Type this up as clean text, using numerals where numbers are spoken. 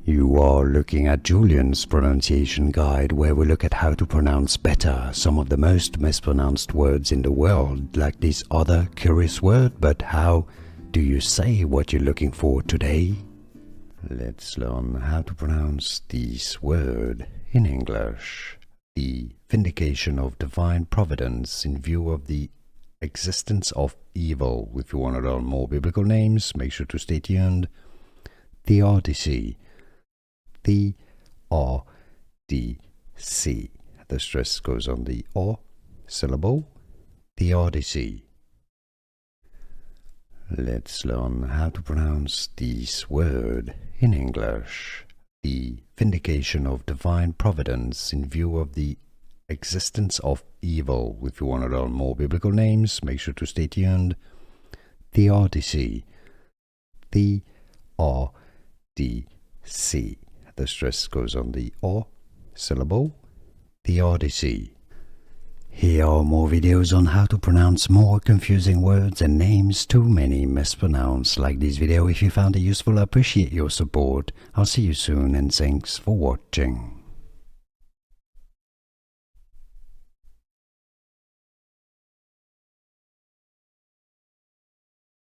You are looking at Julian's pronunciation guide, where we look at how to pronounce better some of the most mispronounced words in the world, like this other curious word. But how do you say what you're looking for today? Let's learn how to pronounce this word in English. The vindication of divine providence in view of the existence of evil. If you want to learn more biblical names, make sure to stay tuned. Theodicy. Theodicy. The stress goes on the O syllable. Theodicy. Let's learn how to pronounce this word in English. The vindication of divine providence in view of the existence of evil. If you want to learn more biblical names, make sure to stay tuned. Theodicy. Theodicy. The stress goes on the O syllable. Theodicy. Here are more videos on how to pronounce more confusing words and names too many mispronounced. Like this video if you found it useful. I appreciate your support. I'll see you soon and thanks for watching.